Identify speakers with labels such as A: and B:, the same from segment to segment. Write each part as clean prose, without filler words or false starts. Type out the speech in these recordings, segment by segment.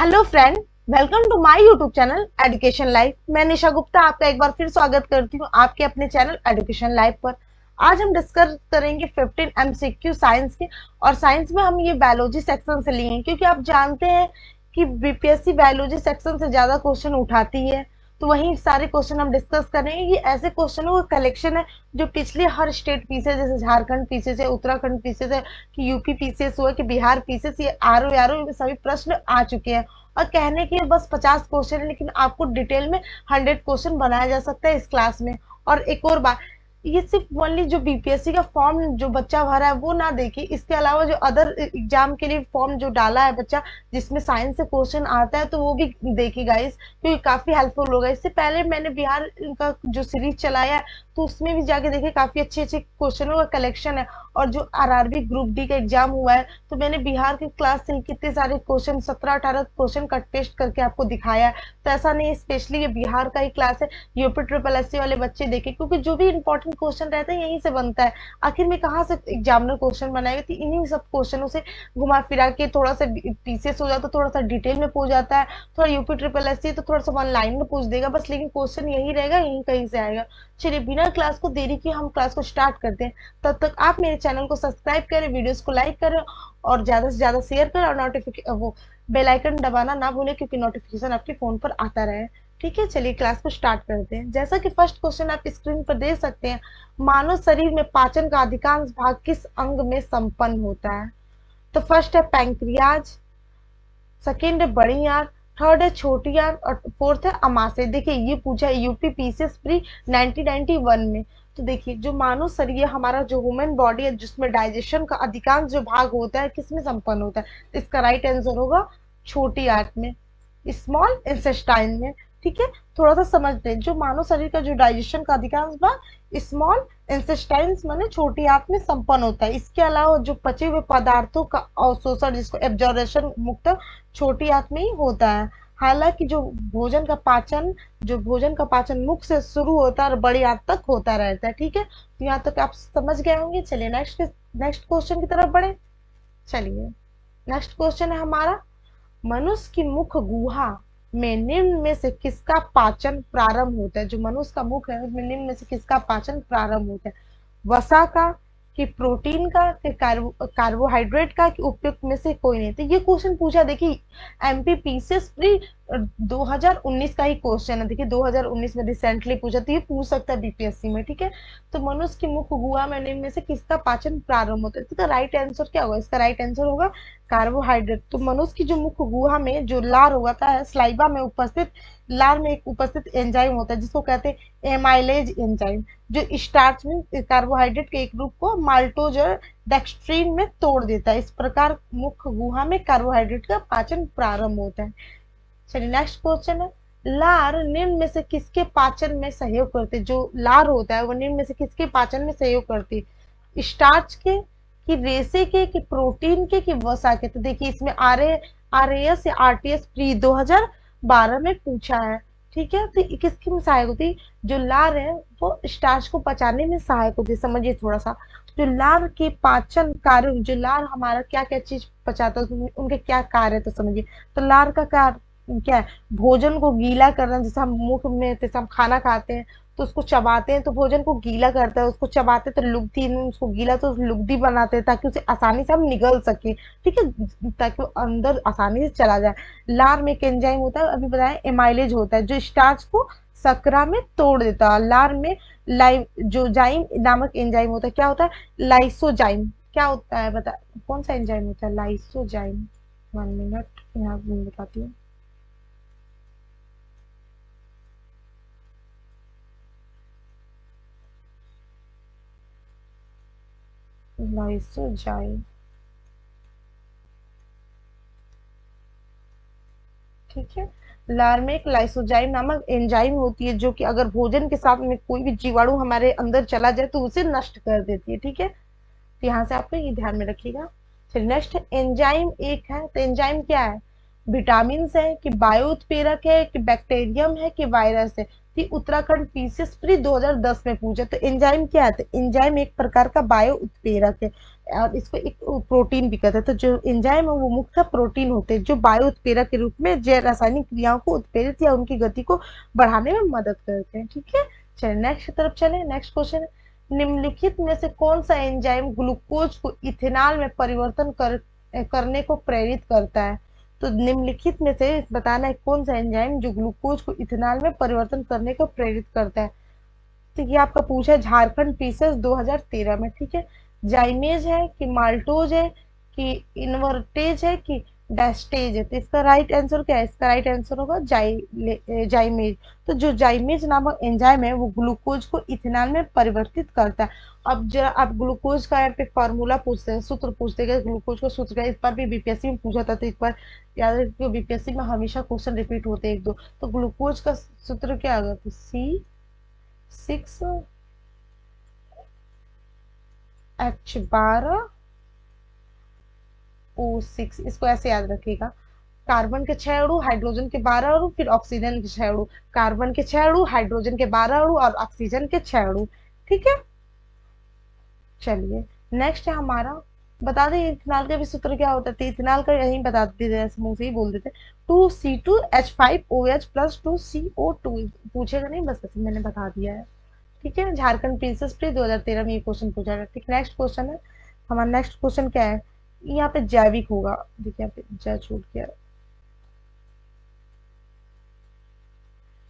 A: Hello friend, welcome to my YouTube channel education life. मैं निशा गुप्ता आपका एक बार फिर स्वागत करती हूँ आपके अपने चैनल एजुकेशन लाइफ पर। आज हम डिस्कस करेंगे 15 एमसीक्यू साइंस के। और साइंस में हम ये बायोलॉजी सेक्शन से लिए हैं क्योंकि आप जानते हैं कि बीपीएससी बायोलॉजी सेक्शन से ज्यादा क्वेश्चन उठाती है। तो वही सारे क्वेश्चन हम डिस्कस करेंगे। ये ऐसे क्वेश्चनों का कलेक्शन है जो पिछले हर स्टेट पीछे, जैसे झारखंड पीछे से, उत्तराखंड पीछे से, कि यूपी पीसीएस हुआ, कि बिहार पीसीएस, ये आरओ में सभी प्रश्न आ चुके हैं। और कहने के बस 50 क्वेश्चन है, लेकिन आपको डिटेल में 100 क्वेश्चन बनाया जा सकता है इस क्लास में। और एक और बात, ये सिर्फ ओनली जो बीपीएससी का फॉर्म जो बच्चा भरा है वो ना देखिए, इसके अलावा जो अदर एग्जाम के लिए फॉर्म जो डाला है बच्चा, जिसमें साइंस से क्वेश्चन आता है, तो वो भी देखिएगा इस, क्योंकि काफी हेल्पफुल होगा। इससे पहले मैंने बिहार का जो सीरीज चलाया है, तो उसमें भी जाके देखे, काफी अच्छे अच्छे क्वेश्चनों का कलेक्शन है। और जो आरआरबी ग्रुप डी का एग्जाम हुआ है, तो मैंने बिहार के क्लास से ही कितने सारे क्वेश्चन, 17-18 क्वेश्चन का टेस्ट करके आपको दिखाया है। तो ऐसा नहीं, स्पेशली ये बिहार का ही क्लास है, यूपी ट्रिपल एससी वाले बच्चे देखे, क्योंकि जो भी इंपॉर्टेंट क्वेश्चन रहता है यहीं से बनता है। आखिर में कहाँ से एग्जामिनर क्वेश्चन बनाएगा, तो इन्हीं सब क्वेश्चनों से घुमा फिरा के थोड़ा सा पीसीएस हो जाता है, थोड़ा सा डिटेल में पूछ जाता है, थोड़ा यूपी ट्रिपल एससी तो थोड़ा सा ऑनलाइन में पूछ देगा बस, लेकिन क्वेश्चन यही रहेगा, यहीं कहीं से आएगा। चलिए बिना क्लास को देरी किए हम क्लास को स्टार्ट करते हैं। तब तक आप मेरे चैनल को सब्सक्राइब करें, वीडियोस को लाइक करें और ज्यादा से ज्यादा शेयर करें, और नोटिफिकेशन वो बेल आइकन दबाना ना भूलें, क्योंकि नोटिफिकेशन आपके फोन पर आता रहे। ठीक है, चलिए क्लास को स्टार्ट करते हैं। जैसा कि फर्स्ट क्वेश्चन आप स्क्रीन पर देख सकते हैं, मानव शरीर में पाचन का अधिकांश भाग किस अंग में संपन्न होता है? तो फर्स्ट है पैंक्रियाज, सेकेंड है बड़ी आंत, थर्ड है छोटी आंत, और फोर्थ है अमाशय। देखिए ये पूछा है यूपी पीसीएस प्री 1991 में। तो देखिए जो मानव शरीर हमारा, जो ह्यूमन बॉडी है, जिसमें डाइजेशन का अधिकांश जो भाग होता है, किसमें संपन्न होता है? तो इसका राइट आंसर होगा छोटी आंत में, स्मॉल इंटेस्टाइन में। ठीक है, थोड़ा सा समझते हैं, जो मानव शरीर का जो डाइजेशन का अधिकांश भाग स्मॉल इंटेस्टाइन्स माने छोटी आंत में संपन्न होता है। इसके अलावा जो पचे हुए पदार्थों का अवशोषण, जिसको एब्जॉर्प्शन मुक्त छोटी आंत में ही होता है। हालांकि भोजन का पाचन मुख से शुरू होता है और बड़ी आंत तक होता रहता है। ठीक है, तो यहाँ तक आप समझ गए होंगे। चलिए नेक्स्ट क्वेश्चन की तरफ बढ़े। चलिए नेक्स्ट क्वेश्चन है हमारा, मनुष्य की मुख गुहा में निम्न में से किसका पाचन प्रारंभ होता है? जो मनुष्य का मुख है उसमें निम्न में से किसका पाचन प्रारंभ होता है? वसा का, कि प्रोटीन का, कि कार्बोहाइड्रेट का, कि उपयुक्त में से कोई नहीं? तो ये क्वेश्चन पूछा, देखिए एमपी पीसीएस प्री 2019 का ही क्वेश्चन है। देखिए 2019 में रिसेंटली पूछा, तो ये पूछ सकता है बीपीएससी में। ठीक है, तो मनुष्य की मुख गुहा में निम्न में से किसका पाचन प्रारंभ होता है? तो राइट आंसर क्या होगा? इसका राइट आंसर होगा कार्बोहाइड्रेट। तो मनुष्य की जो मुख गुहा में जो लार होता है, स्लाइवा में उपस्थित, लार में एक उपस्थित एंजाइम होता है जिसको कहते हैं एमाइलेज एंजाइम, जो स्टार्च में कार्बोहाइड्रेट के एक रूप को माल्टोज और डेक्स्ट्रीन में तोड़ देता है। इस प्रकार मुख गुहा में कार्बोहाइड्रेट का पाचन प्रारंभ होता है। चलिए नेक्स्ट क्वेश्चन है, लार निम्न में से किसके पाचन में सहयोग करते? जो लार होता है वो निम्न में से किसके पाचन में सहयोग करती है? स्टार्च के, कि रेसे के, कि प्रोटीन के, कि वसा के? तो देखिए इसमें आरएएस या आरटीएस प्री 2012 में पूछा है। ठीक है, तो किसकी में सहायक होती है? जो लार है वो स्टार्च को पचाने में सहायक होती है। समझिए थोड़ा सा, जो लार के पाचन कार्य, जो लार हमारा क्या क्या चीज पचाता है, उनके क्या कार्य है, तो समझिए। तो लार का कार्य क्या है? भोजन को गीला करना। जैसे हम मुख में, जैसे हम खाना खाते हैं तो उसको चबाते हैं, तो भोजन को गीला करता है, उसको चबाते तो लुगदी, उसको गीला तो लुगदी बनाते हैं, ताकि उसे आसानी से हम निगल सके। ठीक है, ताकि वो अंदर आसानी से चला जाए। लार में एक एंजाइम होता है, अभी बताया एमाइलेज होता है, जो स्टार्च को सकरा में तोड़ देता है। लार में जो जाइम नामक एंजाइम होता है, क्या होता है? लाइसोजाइम। क्या होता है बता, कौन सा एंजाइम होता है? लाइसोजाइम। 1 मिनट, यहाँ बताती हूँ। लाइसोजाइम। ठीक है, लार में एक लाइसोजाइम नामक एंजाइम होती है, जो कि अगर भोजन के साथ में कोई भी जीवाणु हमारे अंदर चला जाए तो उसे नष्ट कर देती है। ठीक है, तो यहाँ से आपको ये ध्यान में रखिएगा। चलिए नेक्स्ट, एंजाइम एक है, तो एंजाइम क्या है? विटामिन है, कि बायो उत्प्रेरक है, कि बैक्टीरियम है, कि वायरस है? थी उत्तराखंड पीसीएस प्री 2010 में पूछा। तो एंजाइम क्या है? तो एंजाइम एक प्रकार का बायो उत्प्रेरक है और इसको एक प्रोटीन भी कहते हैं। तो जो एंजाइम है वो मुख्य प्रोटीन होते हैं जो बायो उत्प्रेरक के रूप में जैव रासायनिक क्रियाओं को उत्प्रेरित या उनकी गति को बढ़ाने में मदद करते हैं। ठीक है, चलिए नेक्स्ट की तरफ चले। नेक्स्ट क्वेश्चन है, निम्नलिखित में से कौन सा एंजाइम ग्लूकोज को इथेनॉल में परिवर्तन करने को प्रेरित करता है? तो निम्नलिखित में से बताना है कौन सा एंजाइम जो ग्लूकोज को इथेनॉल में परिवर्तन करने को प्रेरित करता है। तो ये आपका पूछा है झारखंड पीसीएस 2013 में। ठीक है, जाइमेज है कि माल्टोज है कि इनवर्टेज है कि डास्टेज है? तो इसका राइट आंसर क्या है? इसका राइट आंसर होगा जाइमेज। तो जो जाइमेज नामक एंजाइम है वो ग्लूकोज को इथेनॉल में परिवर्तित करता है। अब जरा आप ग्लूकोज का यहाँ पे फॉर्मूला पूछते हैं, सूत्र पूछते हैं, ग्लूकोज का सूत्र का इस बार भी बीपीएससी में पूछा था, तो एक बार याद रखिए बीपीएससी में हमेशा क्वेश्चन रिपीट होते हैं एक दो। तो ग्लूकोज का सूत्र क्या होगा? तो C6H12O6, इसको ऐसे याद रखिएगा। कार्बन के 6 अणु, हाइड्रोजन के 12 अणु, फिर ऑक्सीजन के 6 अणु, कार्बन के 6 अणु, हाइड्रोजन के 12 अणु और ऑक्सीजन के 6 अणु। ठीक है, चलिए नेक्स्ट है हमारा, बता दें इथेनॉल का भी सूत्र क्या होता है? इथेनॉल का यही बता देते हैं, मुंह से ही बोल देते, 2C2H5OH प्लस 2CO2। पूछेगा नहीं, बस ऐसे मैंने बता दिया है। ठीक है, झारखंड प्रिंसेस प्री 2013 में ये क्वेश्चन पूछा गया। ठीक, नेक्स्ट क्वेश्चन है हमारा। नेक्स्ट क्वेश्चन क्या है? यहाँ पे जैविक होगा, देखिए यहाँ पे जै छूट गया।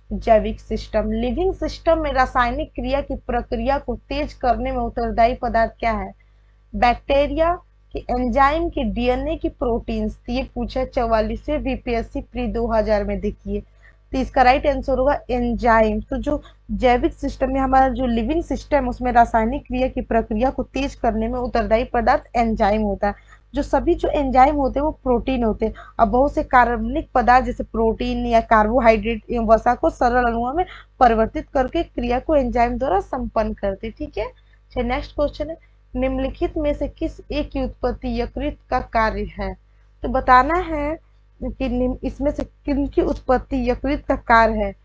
A: जैविक सिस्टम, लिविंग सिस्टम में रासायनिक क्रिया की प्रक्रिया को तेज करने में उत्तरदायी पदार्थ क्या है? बैक्टीरिया की एंजाइम की डीएनए की प्रोटीन्स? ये पूछा 44वें बीपीएससी प्री 2000 में। देखिए तो इसका राइट आंसर होगा एंजाइम। तो जो जैविक सिस्टम में हमारा जो लिविंग सिस्टम उसमें रासायनिक क्रिया की प्रक्रिया को तेज करने में उत्तरदायी पदार्थ एंजाइम होता है। जो सभी जो एंजाइम होते हैं वो प्रोटीन होते हैं और बहुत से कार्बनिक पदार्थ जैसे प्रोटीन या कार्बोहाइड्रेट या वसा को सरल अणुओं में परिवर्तित करके क्रिया को एंजाइम द्वारा संपन्न करते हैं। ठीक है, चलिए नेक्स्ट क्वेश्चन है, निम्नलिखित में से किस एक की उत्पत्ति यकृत का कार्य है? तो बताना है कि इसमें से किनकी उत्पत्ति यकृत का कार्य है?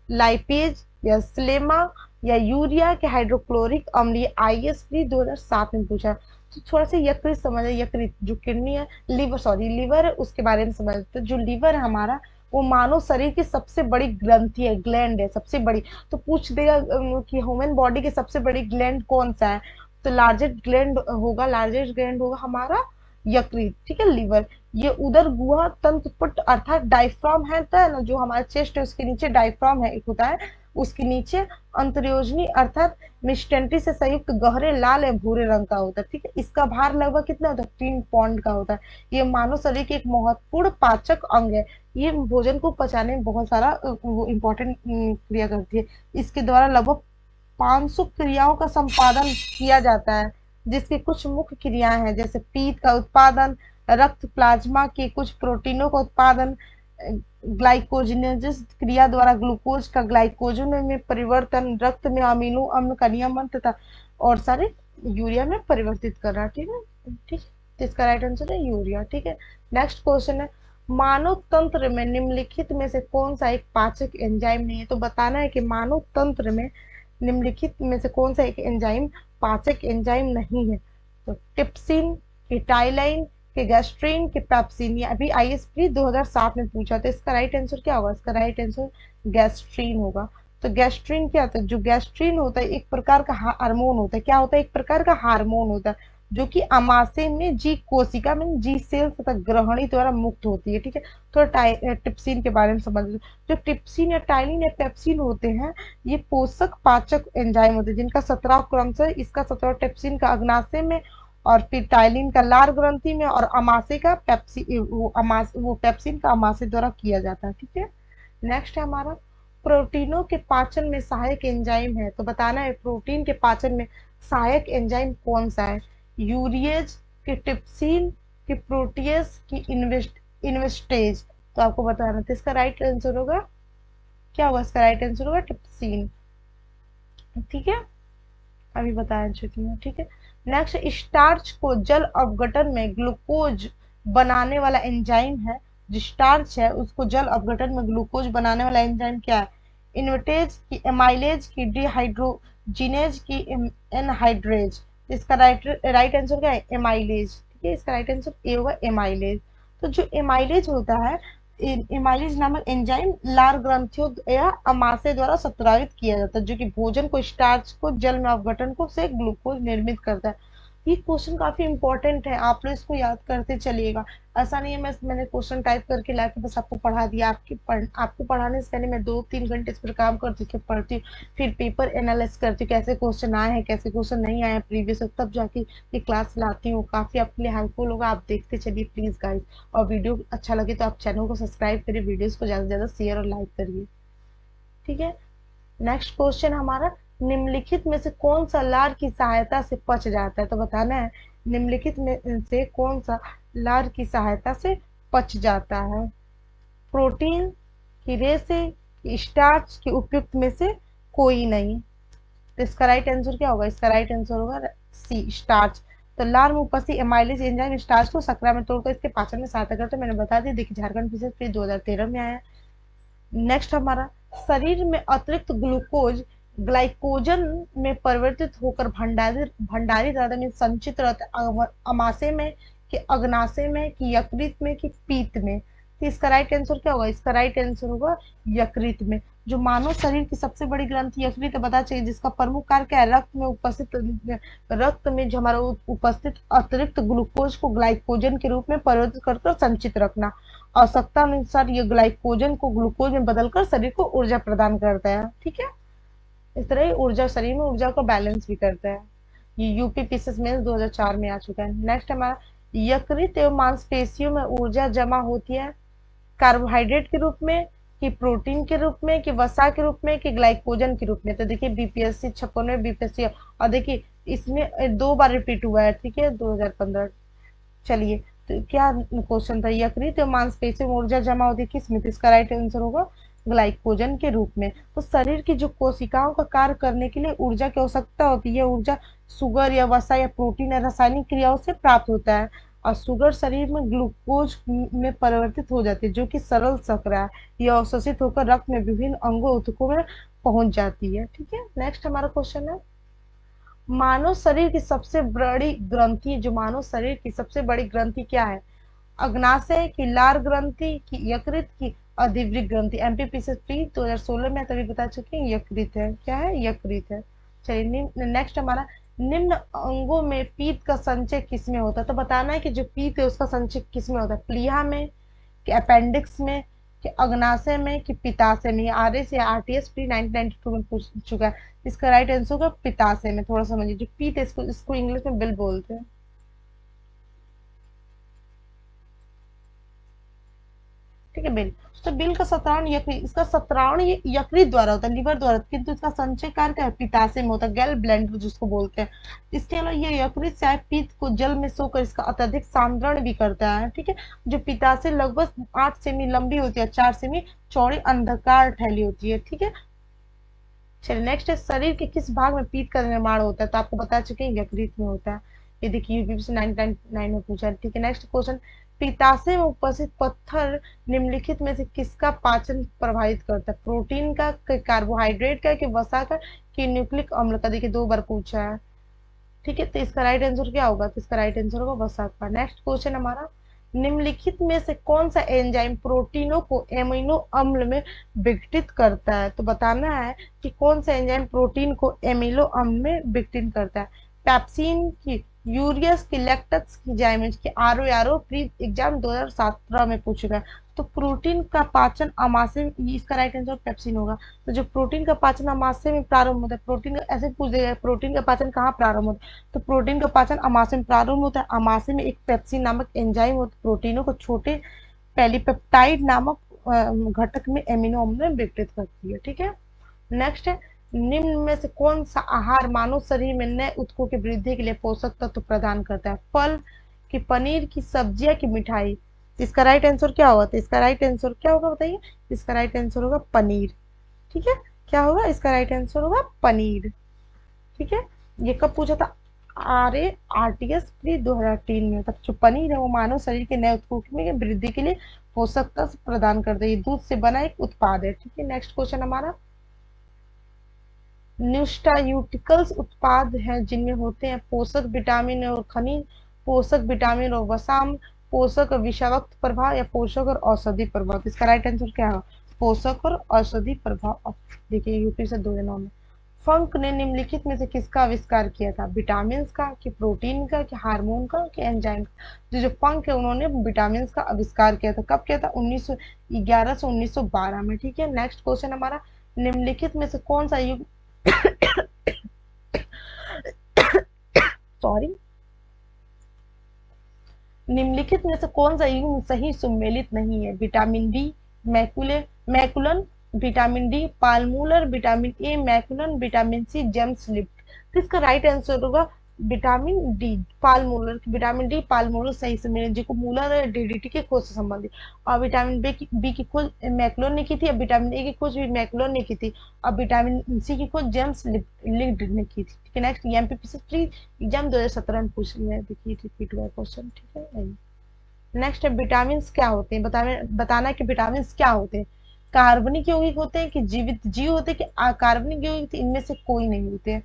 A: लाइपेज या स्लेमा या यूरिया के हाइड्रोक्लोरिक अम्ल? ये आईएएस भी 2007 में पूछा। तो थोड़ा सा यकृत समझ, यकृत जो किडनी है, लीवर है, उसके बारे में समझ। तो जो लीवर है हमारा वो मानव शरीर की सबसे बड़ी ग्रंथि है, ग्लैंड है सबसे बड़ी। तो पूछ देगा कि ह्यूमन बॉडी की सबसे बड़ी ग्लैंड कौन सा है? तो लार्जेस्ट ग्लैंड होगा हमारा यकृत। ठीक है, लीवर। ये उदर गुहा तंत्रपट अर्थात डायफ्राम है ना, जो हमारा चेस्ट है उसके नीचे डायफ्राम है एक होता है, उसके नीचे अंतर्योजनी अर्थात मिस्टेंटी से संयुक्त गहरे लाल या भूरे रंग का होता है। ठीक है, इसका भार लगभग कितना होता है? 3 पौंड का होता है। ये मानव शरीर की एक महत्वपूर्ण पाचक अंग है। ये भोजन को पचाने में बहुत सारा इम्पोर्टेंट क्रिया करती है। इसके द्वारा लगभग 500 क्रियाओं का संपादन किया जाता है, जिसकी कुछ मुख्य क्रियाएं हैं जैसे पीत का उत्पादन, रक्त प्लाज्मा के कुछ प्रोटीनों का उत्पादन, ग्लाइकोजिनेसिस क्रिया द्वारा ग्लूकोज का ग्लाइकोजन में परिवर्तन, रक्त में अमीनो अम्ल का नियमन तथा और सारे यूरिया में परिवर्तित करना। ठीक है, ठीक, तो इसका राइट आंसर है यूरिया। ठीक है, नेक्स्ट क्वेश्चन है, मानव तंत्र में निम्नलिखित में से कौन सा एक पाचक एंजाइम नहीं है? तो बताना है कि मानव तंत्र में निम्नलिखित में से कौन सा एक एंजाइम पाचक एंजाइम नहीं है? तो टिप्सिन, इटाइलाइन, के गैस्ट्रीन, के पेप्सिन? ये अभी आईएसपी 2007 में पूछा था। इसका राइट आंसर क्या होगा? इसका राइट आंसर गैस्ट्रीन होगा। तो गैस्ट्रीन क्या होता है? जो गैस्ट्रीन होता है एक प्रकार का हार्मोन होता है। क्या होता है? एक प्रकार का हार्मोन होता है जो कि आमाशय में जी कोशिका में जी सेल तथा ग्रहणी द्वारा मुक्त होती है। ठीक है, थोड़ा टिप्सिन के बारे में समझ लो। जो टिप्सिन या टाइलिन या पेप्सिन होते हैं ये पोषक पाचक एंजाइम होते हैं जिनका 17 क्रम से, इसका 17 टिप्सिन का अग्नाशय में और फिर टाइलिन का लार ग्रंथि में और अमाशय का वो पेप्सिन का अमाशय द्वारा किया जाता है। ठीक है, नेक्स्ट है हमारा, प्रोटीनों के पाचन में सहायक एंजाइम है। तो बताना है प्रोटीन के पाचन में सहायक एंजाइम कौन सा है? यूरिएज, की टिप्सिन, की प्रोटीएस, की इन्वेस्टेज? तो आपको बताना था। इसका राइट आंसर होगा क्या होगा? इसका राइट आंसर होगा टिप्सिन। ठीक है, अभी बताया चुकी हूँ। ठीक है, नेक्स्ट, स्टार्च को जल अपघटन में ग्लूकोज बनाने वाला एंजाइम है। जो स्टार्च है उसको जल अपघटन में ग्लूकोज बनाने वाला एंजाइम क्या है? इन्वर्टेज की एमाइलेज की डिहाइड्रोजिनेज की एनहाइड्रेज। इसका राइट आंसर क्या है? एमाइलेज। ठीक है, इसका राइट आंसर ए होगा, एमाइलेज। तो जो एमाइलेज होता है, एमाइलेज नामक एंजाइम लार ग्रंथियों या अमाशय द्वारा स्रावित किया जाता है, जो कि भोजन को, स्टार्च को, जल में अपघटन को से ग्लूकोज निर्मित करता है। ये क्वेश्चन काफी इंपॉर्टेंट है, आप लोग इसको याद करते चलिएगा। ऐसा नहीं है मैंने क्वेश्चन टाइप करके लाके बस आपको पढ़ा दिया। आपको पढ़ाने से पहले मैं 2-3 घंटे इस पर काम करती हूँ, पढ़ती हूँ, फिर पेपर एनालाइज करती हूँ, कैसे क्वेश्चन आए हैं, कैसे क्वेश्चन नहीं आए हैं प्रीवियस, तब जाके ये क्लास लाती हूँ। काफी आपके लिए हेल्पफुल होगा, आप देखते चलिए प्लीज गाइज। और वीडियो अच्छा लगे तो आप चैनल को सब्सक्राइब करिए, वीडियोस को ज्यादा से ज्यादा शेयर और लाइक करिए। ठीक है, नेक्स्ट क्वेश्चन हमारा, निम्नलिखित में से कौन सा लार की सहायता से पच जाता है? तो बताना है निम्नलिखित में से कौन सा लार की सहायता से पच जाता है? प्रोटीन की रेसे की स्टार्च की उपयुक्त में से कोई नहीं। तो इसका राइट आंसर क्या होगा? इसका राइट आंसर होगा सी, स्टार्च। तो लार में उपस्थित एमाइलेज एंजाइम स्टार्च को शर्करा में तोड़कर इसके पाचन में सहायता करते, मैंने बता दिया। देखिए झारखंड फिजिक्स फिर 2013 में आया। नेक्स्ट हमारा, शरीर में अतिरिक्त ग्लूकोज ग्लाइकोजन में परिवर्तित होकर भंडारित रहता है, संचित रहता है अमाशय में कि अग्नाशय में कि यकृत में कि पीत में। तो इसका राइट आंसर क्या होगा? इसका राइट आंसर होगा यकृत में। जो मानव शरीर की सबसे बड़ी ग्रंथि यकृत बता चाहिए, जिसका प्रमुख कार्य क्या है? रक्त में जो हमारा उपस्थित अतिरिक्त ग्लूकोज को ग्लाइकोजन के रूप में परिवर्तित कर संचित रखना। आवश्यकता अनुसार ये ग्लाइकोजन को ग्लूकोज में बदलकर शरीर को ऊर्जा प्रदान करता है। ठीक है, इस तरह ऊर्जा, शरीर में ऊर्जा को बैलेंस भी करता है। ये यूपी पीसीएस मेंस 2004 में आ चुका है। नेक्स्ट हमारा, यकृत एवं मांसपेशियों में ऊर्जा जमा होती है कार्बोहाइड्रेट के रूप में कि प्रोटीन के रूप में कि वसा के रूप में कि ग्लाइकोजन के रूप में? तो देखिए बीपीएससी 56 में बीपीएससी, और देखिए इसमें 2 बार रिपीट हुआ है। ठीक है, 2015। चलिए, तो क्या क्वेश्चन था? यकृत और मांसपेशियों में ऊर्जा जमा होती है किस में? तो इसका राइट आंसर होगा ग्लाइकोजन के रूप में। तो शरीर की जो कोशिकाओं का कार्य करने के लिए ऊर्जा की आवश्यकता होती है, ऊर्जा शुगर या वसा या प्रोटीन या रासायनिक क्रियाओं से प्राप्त होता है। और शुगर शरीर में ग्लूकोज में परिवर्तित हो जाती है, जो कि सरल शर्करा है। यह अवशोषित होकर रक्त में विभिन्न अंगों ऊतकों में पहुंच जाती है। ठीक है, नेक्स्ट हमारा क्वेश्चन है, मानव शरीर की सबसे बड़ी ग्रंथि, जो मानव शरीर की सबसे बड़ी ग्रंथि क्या है? अग्नाशय की, लार ग्रंथि की, यकृत की, अधिवृक्क ग्रंथि? एमपीपीसी प्री 2016 में तभी बता चुके हैं, यकृत है। क्या है? यकृत है। चलिए नेक्स्ट हमारा, निम्न अंगों में पीत का संचय किसमें होता है? तो बताना है कि जो पीत है उसका संचय किसमें होता है? प्लीहा में कि अपेंडिक्स में कि अग्नाशय में कि पित्ताशय में? आरएस या आरटीएस प्री 1992 में पूछ चुका है। इसका राइट आंसर होगा पित्ताशय में। थोड़ा समझिए, जो पीत है इसको इंग्लिश में बिल बोलते हैं। ठीक है, बिल। तो बिल का सतरावण यकृत, इसका सतरावण ये यकृत द्वारा होता है, लिवर द्वारा, किंतु इसका संचय कार्य क्या है? पित्ताशय में होता है, गैल ब्लैंडर जिसको बोलते हैं। इसके अलावा ये यकृत से आए पित्त को जल में सोकर इसका अत्यधिक सांद्रण भी करता है। ठीक है, जो पित्ताशय लगभग 8 सेमी लंबी होती है, 4 सेमी चौड़ी अंडाकार थैली होती है। ठीक है, चलिए नेक्स्ट है, शरीर के किस भाग में पीत का निर्माण होता है? तो आपको बता चुके हैं यकृत में होता है। ये देखिए यूपी से 1999 में पूछा है। ठीक है, नेक्स्ट क्वेश्चन, पित्ताशय में उपस्थित पत्थर निम्नलिखित में से किसका पाचन प्रभावित करता है? प्रोटीन का, कार्बोहाइड्रेट का, कि वसा का, कि न्यूक्लिक अम्ल का? देखिए 2 बार पूछा है। ठीक है, तो इसका राइट आंसर क्या होगा? तो इसका राइट आंसर होगा वसा का। नेक्स्ट क्वेश्चन हमारा, निम्नलिखित में से कौन सा एंजाइम प्रोटीनों को एमिनो अम्ल में विघटित करता है? तो बताना है कि कौन सा एंजाइम प्रोटीन को एमिनो अम्ल में विघटित करता है? पैप्सिन की, यूरियस की, लैक्टस की, जाइमेज की? आरओ प्री एग्जाम 2017 में पूछ चुका है। तो प्रोटीन का पाचन अमाशय, इसका राइट आंसर पेप्सिन होगा। तो जो प्रोटीन का पाचन अमाशय में प्रारंभ होता है, प्रोटीन का ऐसे पूछ देगा प्रोटीन का पाचन कहाँ प्रारंभ होता है? तो प्रोटीन का पाचन अमाशय में प्रारंभ होता है। अमाशय में एक पेप्सिन नामक एंजाइम होता है, प्रोटीनों को छोटे पेलीपेप्टाइड नामक घटक में एमिनो अम्ल में विघटित करती है। ठीक है, नेक्स्ट है, निम्न में से कौन सा आहार मानव शरीर में नए ऊतकों की वृद्धि के लिए पोषक तत्व प्रदान करता है? फल की, पनीर की, सब्जियां की, मिठाई? इसका राइट आंसर क्या होगा? तो इसका राइट आंसर क्या होगा बताइए? इसका राइट आंसर होगा पनीर। ठीक है, क्या होगा? इसका राइट आंसर होगा पनीर। ठीक है, ये कब पूछा था? आरटीएस प्री 2003 में। तब जो पनीर है वो मानव शरीर के नए ऊतकों में वृद्धि के लिए पोषक तत्व प्रदान करता है। ये दूध से बना एक उत्पाद है। ठीक है, नेक्स्ट क्वेश्चन हमारा, न्यूट्रास्यूटिकल्स उत्पाद हैं जिनमें होते हैं पोषक विटामिन और खनिज, पोषक विटामिन और वसा, पोषक और विषाक्त प्रभाव या पोषक और औषधि प्रभाव। तो इसका राइट आंसर क्या है? पोषक और औषधि प्रभाव। अब देखिए यूपी से 2 में फंक ने निम्नलिखित में से किसका आविष्कार किया था? विटामिन का, कि प्रोटीन का, कि हार्मोन का, कि एंजाइम का? तो जो फंक है उन्होंने विटामिन का आविष्कार किया था। कब किया था? 1911 से 1912 में। ठीक है, नेक्स्ट क्वेश्चन हमारा, निम्नलिखित में से कौन सा युग सॉरी निम्नलिखित में से कौन सा युग्म सही सुमेलित नहीं है? Vitamin D McCollum, vitamin D पालमूलर, vitamin A McCollum, vitamin C James लिप्ट। तो इसका राइट आंसर होगा विटामिन डी पालमूलर। विटामिन डी पालमूलर सही सुमेलित, जिसको मूलर डीडीटी के खोज से संबंधित। और विटामिन बी की खोज मैकुलन ने की थी, और विटामिन ए की खोज भी मैकुलन ने की थी, और विटामिन सी की खोज जेम्स लिप्ट ने की थी। ठीक है, नेक्स्ट एमपीपीसी प्री एग्जाम 2017 में पूछ लिया है, देखिए रिपीट हुआ क्वेश्चन। ठीक है, नेक्स्ट है विटामिन क्या होते हैं? बताना कि विटामिन क्या होते हैं। कार्बनिक यौगिक होते हैं, कि जीवित जीव होते हैं, कि अकार्बनिक यौगिक? इनमें से कोई नहीं होते हैं।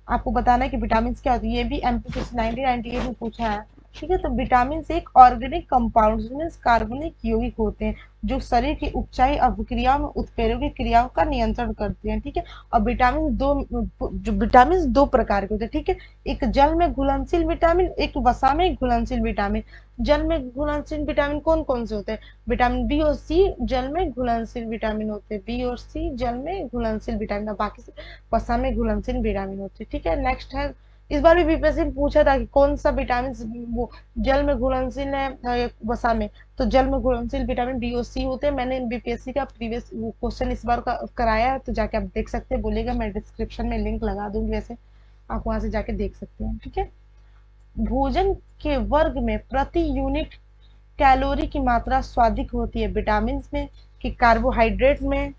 A: आपको बताना है कि विटामिन क्या होती है, ये भी एमपीसीसी 1998 में पूछा है। ठीक है, तो विटामिन एक ऑर्गेनिक कंपाउंड मीन कार्बनिक यौगिक होते हैं जो शरीर की उपचाई अभिक्रियाओं में उत्प्रेरक की क्रियाओं का नियंत्रण करते हैं। ठीक है, और विटामिन दो प्रकार के होते हैं। ठीक है, एक जल में घुलनशील विटामिन, एक वसा में घुलनशील विटामिन। जल में घुलनशील विटामिन कौन कौन से होते हैं? विटामिन बी और सी जल में घुलनशील विटामिन होते हैं, बी और सी जल में घुलनशील विटामिन, बाकी वसा में घुलनशील विटामिन होते हैं। ठीक है, नेक्स्ट है, इस बार भी बीपीएससी ने पूछा था कि कौन सा विटामिन वो जल में घुलनशील है वसा में। तो जल में घुलनशील विटामिन बी और सी होते हैं। मैंने बीपीएससी का प्रीवियस क्वेश्चन इस बार का कराया है, तो जाके आप देख सकते हैं, बोलेगा मैं डिस्क्रिप्शन में लिंक लगा दूंगी, वैसे आप वहां से जाके देख सकते हैं। ठीक है, भोजन के वर्ग में प्रति यूनिट कैलोरी की मात्रा स्वादिक होती है? विटामिन में, कि कार्बोहाइड्रेट में,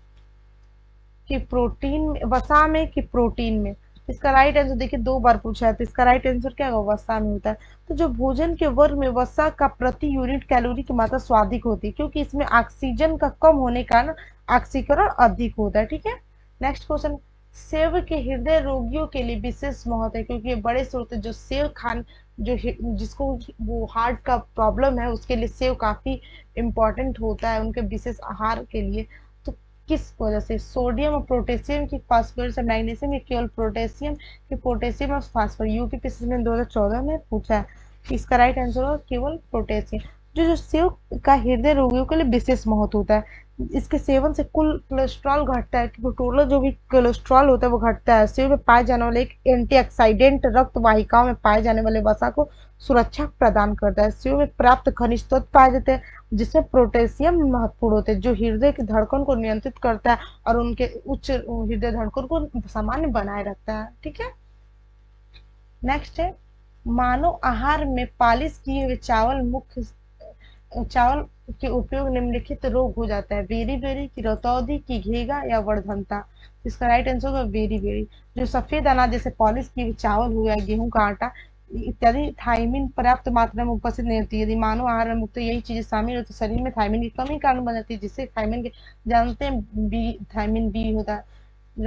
A: कि प्रोटीन में, वसा में, कि प्रोटीन में? इसका राइट आंसर देखिए 2 बार पूछा है, तो इसका राइट आंसर क्या होगा? वसा में होता है। तो जो भोजन के वर्ग में वसा का प्रति यूनिट कैलोरी की मात्रा स्वादिक होती है, क्योंकि इसमें ऑक्सीजन का कम होने के कारण ऑक्सीकरण अधिक होता है। ठीक है, नेक्स्ट क्वेश्चन, सेव के हृदय रोगियों के लिए विशेष महत्व है, क्योंकि ये बड़े से होते हैं। जो सेव खान जो जिसको वो हार्ट का प्रॉब्लम है उसके लिए सेव काफी इम्पोर्टेंट होता है, उनके विशेष आहार के लिए। तो किस वजह से? सोडियम और पोटेशियम की फास्फोरस और मैग्नीशियम, केवल पोटेशियम, की पोटेशियम और फास्फोरस? यूपीपीएससी ने 2014 में पूछा है। इसका राइट आंसर होगा केवल पोटेशियम। जो सेव का हृदय रोगियों के लिए विशेष महत्व होता है, इसके सेवन से कुल कोलेस्ट्रॉल घटता है, क्योंकि टोटल जो भी कोलेस्ट्रॉल होता है वो घटता है। सेव में पाए जाने वाले एक एंटीऑक्सीडेंट रक्त वाहिकाओं में पाए जाने वाले वसा को सुरक्षा प्रदान करता है। सेव में प्राप्त खनिज तत्व पाए जाते हैं जिसमें पोटेशियम महत्वपूर्ण होते हैं, जो हृदय की धड़कन को नियंत्रित करता है और उनके उच्च हृदय धड़कन को सामान्य बनाए रखता है। ठीक है, नेक्स्ट है, मानव आहार में पालिश किए हुए चावल के उपयोग निम्नलिखित रोग हो जाता है? बेरी बेरी, की रतौदी, की घेगा, या वर्धनता? इसका राइट आंसर होगा बेरी बेरी। जो सफेद अनाज जैसे पॉलिश किए हुए चावल हो गया, गेहूं का आटा इत्यादि थायमिन पर्याप्त मात्रा में उपस्थित नहीं होती है। यदि मानव आहार में मुक्त यही चीजें शामिल हो तो शरीर में थायमिन की कमी कारण बन जाती है, जिससे थायमिन के जानते हैं थायमिन बी होता है,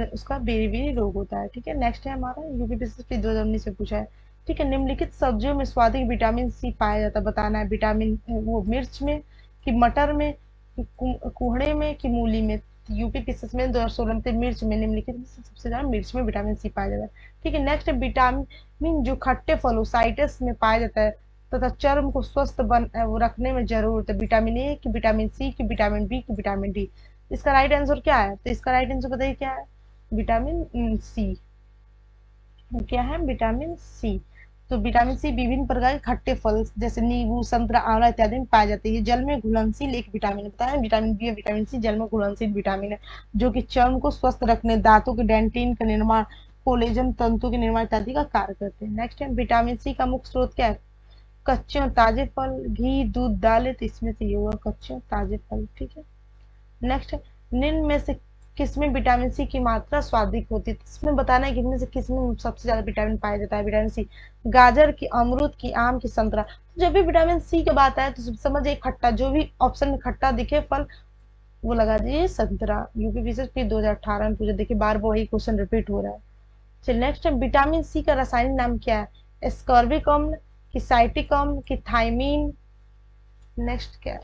A: उसका बेरी बेरी रोग होता है। ठीक है, नेक्स्ट है हमारा यूपीपीएससी 2019 से पूछा है। ठीक है, निम्नलिखित सब्जियों में स्वादिक विटामिन सी पाया जाता है? बताना है। विटामिन वो मिर्च में, कि मटर में, कि कुहड़े में, कि मूली में? यूपीपीएससी में 2016 में मिर्च में, निम्नलिखित में सबसे ज्यादा मिर्च में विटामिन सी पाया जाता है। ठीक है, नेक्स्ट विटामिन जो खट्टे फलों साइट्रस में पाया जाता है तथा चर्म को स्वस्थ रखने में जरूरत है? विटामिन ए, की विटामिन सी, की विटामिन बी, की विटामिन डी? इसका राइट आंसर क्या है? तो इसका राइट आंसर बताइए क्या है? Vitamin C. क्या है? Vitamin C. तो विटामिन सी विभिन्न प्रकार के खट्टे फल जैसे नींबू, संतरा, आंवला इत्यादि में पाए जाते हैं। जल में घुलनशील एक विटामिन बताया है। विटामिन बी और विटामिन सी जल में घुलनशील विटामिन है, जो कि चर्म को स्वस्थ रखने, दांतों के डेंटिन का निर्माण, कोलेजन तंतु के निर्माण इत्यादि का कार्य करते हैं। नेक्स्ट है, विटामिन सी का मुख्य स्रोत क्या है? कच्चे और ताजे फल, घी, दूध, दालें? तो इसमें से ये होगा कच्चे और ताजे फल। ठीक है, नेक्स्ट, निम्न में से किसमें विटामिन सी की मात्रा स्वादिक होती है? इसमें बताना है कि इनमें से किसमें सबसे ज्यादा विटामिन पाया जाता है? विटामिन सी गाजर की, अमरूद की, आम की, संतरा? जब भी विटामिन सी की बात आए तो समझिए खट्टा, जो भी ऑप्शन में खट्टा दिखे फल वो लगा दीजिए संतरा। यूपीपीसीएस प्री 2018 में पूछा, देखिए बार बार वही क्वेश्चन रिपीट हो रहा है। चलिए नेक्स्ट है, विटामिन सी का रासायनिक नाम क्या है? एस्कॉर्बिक अम्ल कि साइटिक अम्ल कि थाइमीन? नेक्स्ट क्या है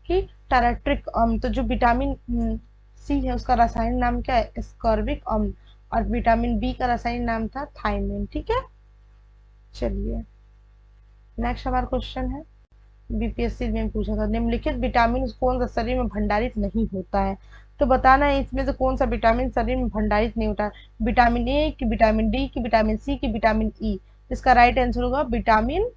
A: कि टाराट्रिक अम्ल। तो जो विटामिन सी है उसका रासायनिक नाम क्या है? एस्कॉर्बिक अम्ल। और विटामिन बी का रासायनिक नाम था थाइमीन। ठीक है, चलिए नेक्स्ट हमारा क्वेश्चन है, बीपीएससी में पूछा था, निम्नलिखित विटामिन कौन सा शरीर में भंडारित नहीं होता है? तो बताना है इसमें से कौन सा विटामिन शरीर में भंडारित नहीं होता है। विटामिन ए की, विटामिन डी की, विटामिन सी की, विटामिन ई? इसका राइट आंसर होगा विटामिन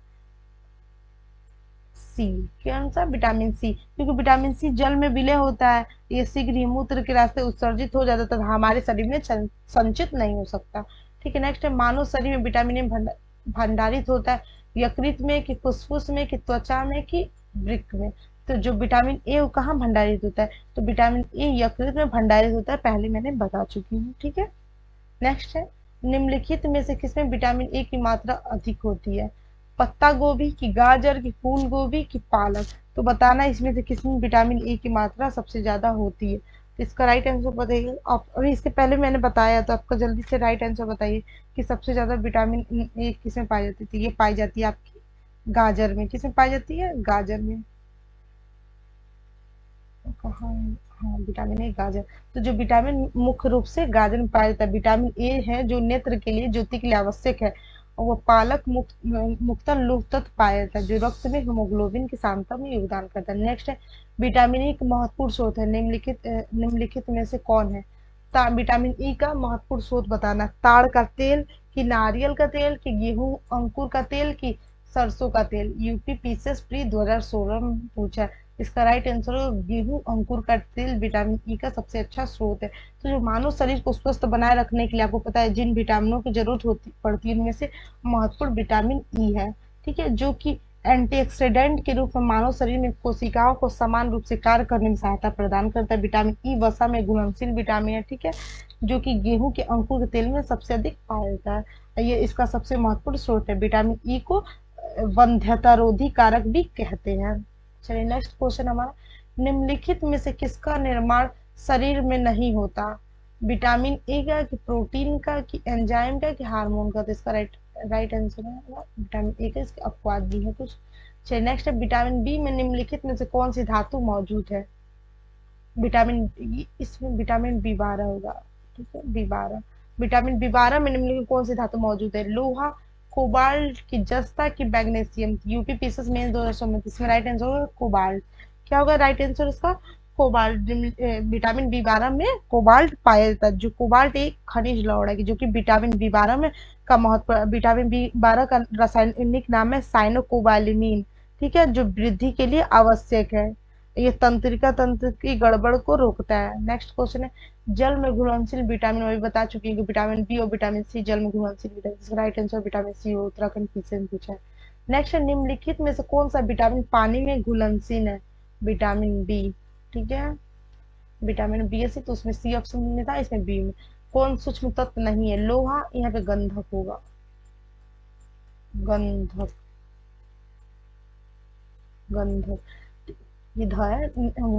A: सी। कौन सा? विटामिन सी, क्योंकि विटामिन सी जल में विलय होता है, ये शीघ्र ही मूत्र के रास्ते उत्सर्जित हो जाता है तथा हमारे शरीर में संचित नहीं हो सकता। ठीक है, नेक्स्ट है, मानव शरीर में विटामिन ए भंडारित होता है यकृत में कि फुसफुस में कि त्वचा में कि वृक्क में? तो जो विटामिन ए वो कहाँ भंडारित होता है? तो विटामिन ए यकृत में भंडारित होता है, पहले मैंने बता चुकी हूँ। ठीक है, नेक्स्ट है, निम्नलिखित में से किसमें विटामिन ए की मात्रा अधिक होती है? पत्ता गोभी की, गाजर की, फूल गोभी की, पालक? तो बताना इसमें से किसमें विटामिन ए की मात्रा सबसे ज्यादा होती है। तो इसका राइट आंसर बताइए आप। अभी इसके पहले मैंने बताया तो आपका जल्दी से राइट आंसर बताइए कि सबसे ज्यादा विटामिन ए किसमें पाई जाती है? ये पाई जाती है आपकी गाजर में। किसमें पाई जाती है? गाजर में। कहाँ है? हाँ, विटामिन ए गाजर। तो जो विटामिन मुख्य रूप से गाजर में पाया जाता है, विटामिन ए है जो नेत्र के लिए, ज्योति के लिए आवश्यक है, और वो पालक मुक्तन लौह तत्व पाया जाता है जो रक्त में हीमोग्लोबिन की सांद्रता में योगदान करता है। नेक्स्ट है, विटामिन ई का महत्वपूर्ण स्रोत है, निम्नलिखित में से कौन है? विटामिन ई का महत्वपूर्ण स्रोत बताना, ताड़ का तेल कि नारियल का तेल कि गेहूं अंकुर का तेल कि सरसों का तेल? यूपी पीसीएस प्री 2016 में पूछा है। इसका राइट आंसर होगा गेहूं अंकुर का तेल विटामिन ई का सबसे अच्छा स्रोत है। तो जो मानव शरीर को स्वस्थ बनाए रखने के लिए आपको पता है जिन विटामिनों की जरूरत होती पड़ती है उनमें से महत्वपूर्ण विटामिन ई है। ठीक है, जो कि एंटीऑक्सीडेंट के रूप में मानव शरीर में कोशिकाओं को समान रूप से कार्य करने में सहायता प्रदान करता है। विटामिन ई वसा में घुलनशील विटामिन है। ठीक है, जो कि गेहूं के अंकुर के तेल में सबसे अधिक पाया जाता है, ये इसका सबसे महत्वपूर्ण स्रोत है। विटामिन ई को वंध्यता रोधी कारक भी कहते हैं। चलिए नेक्स्ट क्वेश्चन हमारा, निम्नलिखित में से किसका निर्माण शरीर में नहीं होता? विटामिन ए का कि प्रोटीन का कि एंजाइम का कि हार्मोन का? तो इसका राइट आंसर है विटामिन ए का, इसके अपवाद भी है कुछ। चलिए नेक्स्ट है, विटामिन बी में निम्नलिखित में से कौन सी धातु मौजूद है? इसमें विटामिन बी 12 होगा। ठीक है, बी 12। विटामिन बी 12 में निम्नलिखित कौन सी धातु मौजूद है? लोहा, कोबाल्ट की, जस्ता की, मैग्नीशियम? यूपी पीसीएस मेंस 2019 इसमें राइट आंसर होगा कोबाल्ट। क्या होगा राइट आंसर इसका? कोबाल्ट। विटामिन बी 12 में कोबाल्ट पाया जाता है, जो कोबाल्ट एक खनिज लवण है जो कि विटामिन बी 12 में का महत्व, विटामिन बी 12 का रासायनिक नाम है साइनोकोबालामिन। ठीक है, जो वृद्धि के लिए आवश्यक है, ये तंत्रिका तंत्र की गड़बड़ को रोकता है। नेक्स्ट क्वेश्चन है, जल में घुलनशील विटामिन, अभी बता चुकी है कि विटामिन बी और विटामिन सी जल में घुलनशील vitamin, right answer vitamin C हो, उत्तराखंड पीछे में पूछा है। नेक्स्ट है, निम्नलिखित में से कौन सा विटामिन पानी में घुलनशील है? Vitamin B. ठीक है, विटामिन बी सी, तो उसमें सी ऑप्शन में था, इसमें बी में। कौन सूक्ष्म तत्व नहीं है? लोहा, यहाँ पे गंधक होगा, गंधक, गंधक ये है।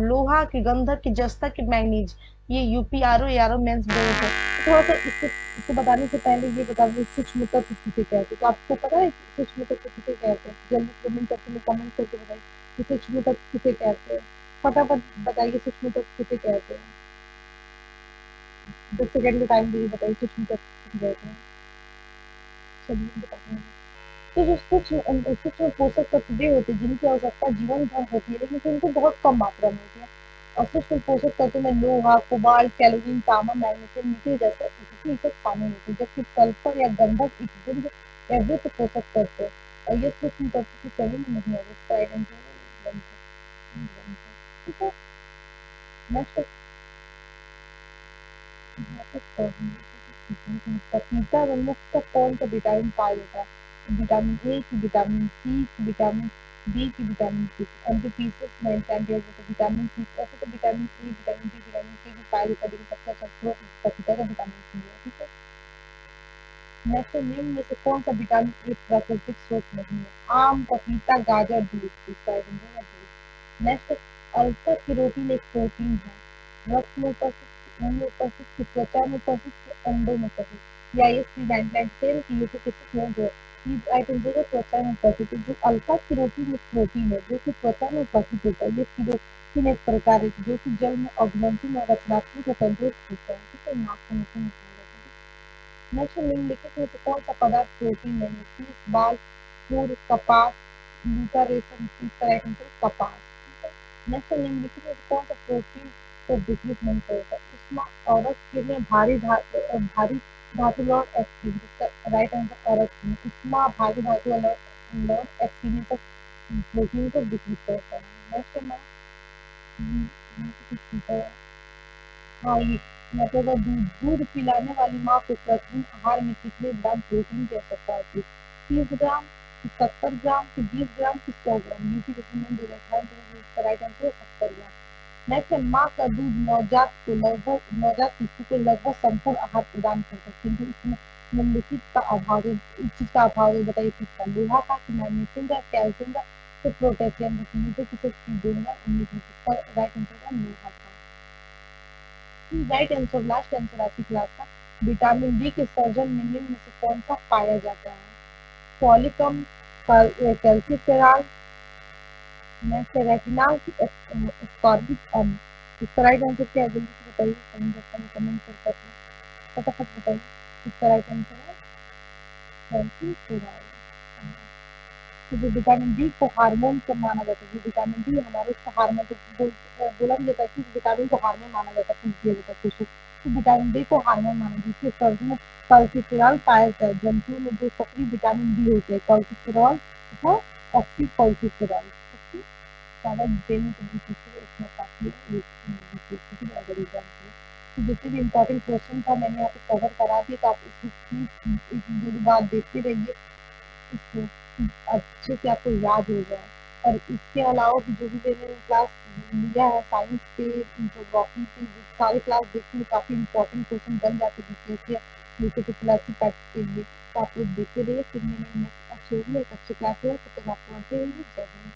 A: लोहा की, गंधक की, जस्ता की, मैग्नीज? ये यूपीआरओ यारो मेंस बोर्ड है। तो थोड़ा सा इसको बताने से पहले ये बता दें सूक्ष्म तत्व किसे कहते हैं। तो आपको पता है सूक्ष्म तत्व किसे कहते हैं? जल्दी कमेंट सेक्शन में कमेंट करके बताइए कि सूक्ष्म तत्व किसे कहते हैं। फटाफट बताइए सूक्ष्म तत्व किसे कहते हैं। 10 सेकंड का टाइम दीजिए, बताइए सूक्ष्म तत्व किसे कहते हैं। चलिए बताते हैं। तो जो सूक्ष्म सूक्ष्म पोषक तत्व वे होते हैं जिनकी आवश्यकता जीवन भर होती है लेकिन उनको बहुत कम मात्रा में होती है। और सूक्ष्म पोषक तत्व में लोहा, कोबाल्ट, कैलोरीन, तांबा, मैग्नीशियम, निकल जैसे इसकी सब शामिल होते हैं, जबकि सल्फर या गंधक एक दीर्घ या वृत्त पोषक तत्व है और ये सूक्ष्म तत्व की श्रेणी में नहीं है। इसका आइडेंटिटी ठीक है। नेक्स्ट पपीता में मुख्य कौन सा विटामिन पाया जाता है? विटामिन ए की, विटामिन सी की, विटामिन बी की, विटामिन सी? एंटीपीसीएस में विटामिन सी, ऐसे तो vitamin A, vitamin B, vitamin C भी पाया जाता है लेकिन सबसे अच्छा स्रोत पपीता का विटामिन सी है। ठीक है, नेक्स्ट निम्न में से कौन सा विटामिन ए प्राकृतिक स्रोत नहीं है? आम, पपीता, गाजर, दूध? इसका दूध। नेक्स्ट अल्फा केरोटीन एक प्रोटीन है, रक्त में उपस्थित, खून में उपस्थित, त्वचा में उपस्थित, अंडों में उपस्थित। या ये सी 99 की ये तो किसी में जो आइटम जो त्वचा में उपस्थित है। जो अल्फा केरोटीन एक प्रोटीन है जो कि त्वचा में उपस्थित होता है। ये केरोटीन एक प्रकार है जो कि जल में ऑर्गेनिज्म और रचनात्मक रूपांतरित होता है। ठीक है, नाक से नीचे निकल जाता है। नेक्स्ट निम्नलिखित में से कौन सा पदार्थ प्रोटीन नहीं है? शीश, बाल, फूल, कपास, लूटा, रेशम। इसका राइट आंसर कपास। नेक्स्ट निम्नलिखित में से कौन सा प्रोटीन को विकृत नहीं करता? उष्मा, औरत, किरणें, भारी धातु लौट, एक्सिन। इसका राइट आंसर औरत में उष्मा, भारी धातु लौट, एक्सिन सब प्रोटीन को विकृत करता है। नेक्स्ट है कुछ पूछा है। हाँ, ये मतलब दूध दूध पिलाने वाली माँ को प्रतिदिन आहार में कितने ग्राम प्रोटीन की आवश्यकता होती है? 30 ग्राम, 70 ग्राम, कि 20 ग्राम, कि 100 ग्राम? यूपी गवर्नमेंट 2018 इसका राइट आंसर है 70 ग्राम। नेक्स्ट है माँ का दूध नवजात शिशु को लगभग संपूर्ण आहार प्रदान करता है, किंतु इसमें निम्नलिखित का अभाव है। इस चीज का अभाव है, बताइए किसका? लोहा का, कि मैग्नीशियम का, कैल्शियम का, तो पोटेशियम का। ये तो किसे 2019 में इसका राइट आंसर है लोहा का। राइट आंसर, लास्ट आंसर आपकी क्लास का। विटामिन डी के सर्जन में निम्न में से कौन सा पाया जाता है? फॉलिकम, कैल्सिफेरॉल, नेक्स्ट रेटिनॉल, स्कॉर्बिक अम्ल। इसका राइट आंसर क्या है? जल्दी से बताइए कमेंट बॉक्स में कमेंट कर सकते हैं, फटाफट बताइए। इसका राइट आंसर है कैल्सिफेरॉल। तो जो विटामिन डी को हार्मोन को माना जाता है, जो विटामिन डी हमारे उसको हार्मोन तो बोला भी जाता है कि विटामिन को हार्मोन माना जाता है, पूछ दिया जाता है क्वेश्चन। तो विटामिन डी को हार्मोन माना, जिसके सर्ज में कॉल्सिफेरॉल पाया जाता है। जंतुओं में दो सक्रिय विटामिन डी होते हैं, कॉल्सिफेरॉल तथा ऑक्सीकॉल्सिफेरॉल। ज्यादा डिटेल में कभी पूछिए, इसमें काफी है अगर एग्जाम के लिए। तो जितने भी इम्पोर्टेंट क्वेश्चन था मैंने यहाँ पे कवर करा दिया, तो आप इसको प्लीज एक दो बार देखते रहिए, इसको अच्छे से आपको याद हो जाए। और इसके अलावा भी जो भी मैंने क्लास लिया है साइंस पे, ज्योग्राफी पे, सारे क्लास देखने में काफ़ी इंपॉर्टेंट क्वेश्चन बन जाते हैं बीपीएससी या यूपीएससी क्लास के लिए। तो आप लोग देखते रहिए। फिर मैंने नेक्स्ट अच्छे में एक अच्छे क्लास है, तब तक आप पढ़ते रहिए। जय हिंद।